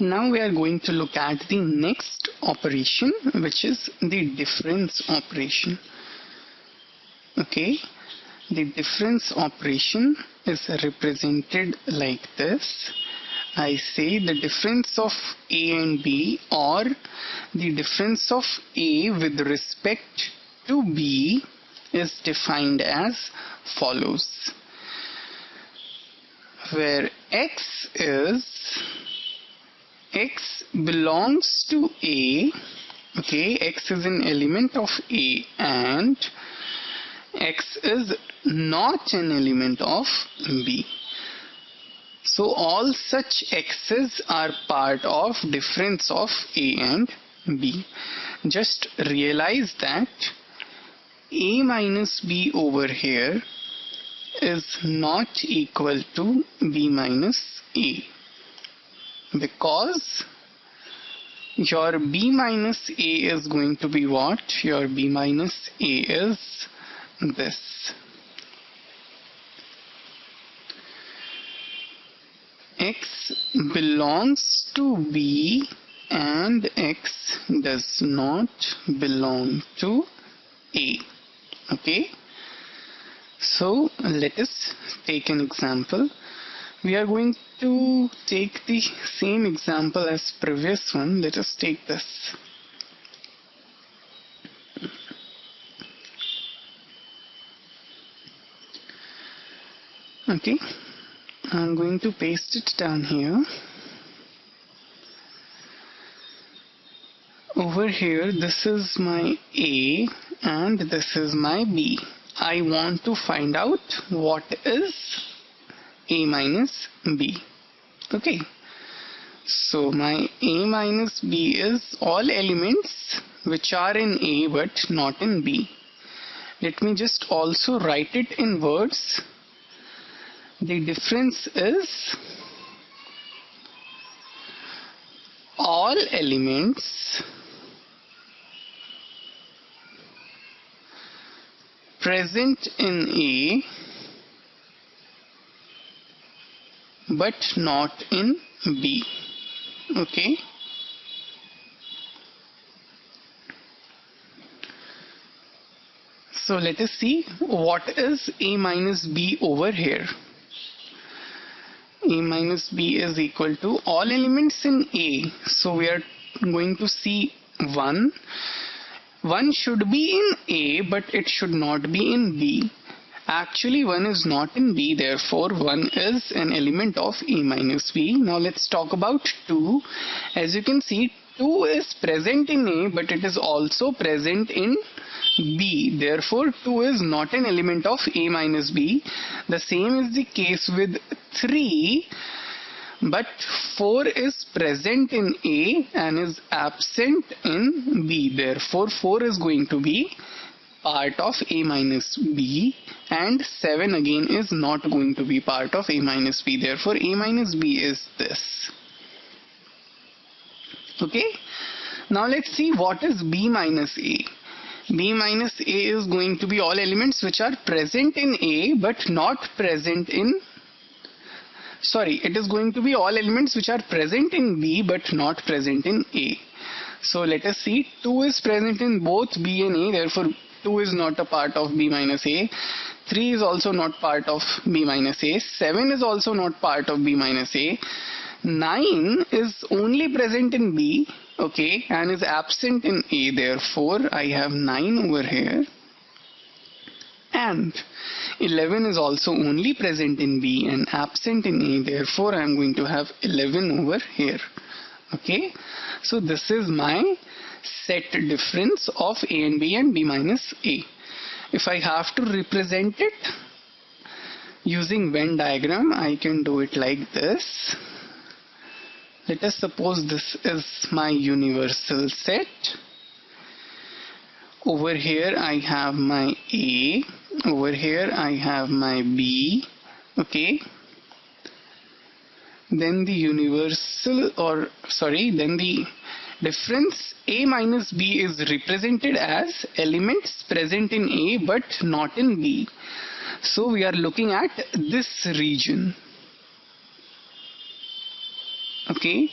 Now we are going to look at the next operation, which is the difference operation. Okay, the difference operation is represented like this. I say the difference of A and B, or the difference of A with respect to B, is defined as follows, where X belongs to A. Okay, X is an element of A and X is not an element of B. So all such X's are part of difference of A and B. Just realize that A minus B over here is not equal to B minus A, because your B minus A is going to be what? Your B minus A is this. X belongs to B and X does not belong to A. Okay, so let us take an example. We are going to take the same example as previous one. Let us take this. Okay, I'm going to paste it down here. Over here, this is my A and this is my B. I want to find out what is A minus B. Okay, so my A minus B is all elements which are in A but not in B. Let me just also write it in words. The difference is all elements present in A but not in B. Okay, so let us see what is A minus B over here. A minus B is equal to all elements in A. So we are going to see 1. 1 should be in A but it should not be in B. Actually 1 is not in B, therefore 1 is an element of A minus B. Now let's talk about 2. As you can see, 2 is present in A but it is also present in B. Therefore 2 is not an element of A minus B. The same is the case with 3. But 4 is present in A and is absent in B. Therefore 4 is going to be part of A minus B, and 7 again is not going to be part of A minus B. Therefore A minus B is this. Okay, now let's see what is B minus A. B minus A is going to be all elements which are present in A but not present in, it is going to be all elements which are present in B but not present in A. So let us see, 2 is present in both B and A, therefore 2 is not a part of B minus A. 3 is also not part of B minus A. 7 is also not part of B minus A. 9 is only present in B, okay, and is absent in A. Therefore I have 9 over here. And 11 is also only present in B and absent in A. Therefore I am going to have 11 over here. Okay, so this is my set difference of A and B and B minus A. If I have to represent it using Venn diagram, I can do it like this. Let us suppose this is my universal set. Over here I have my A, over here I have my B, okay. Then the universal, then the difference A minus B is represented as elements present in A but not in B. So we are looking at this region. Okay.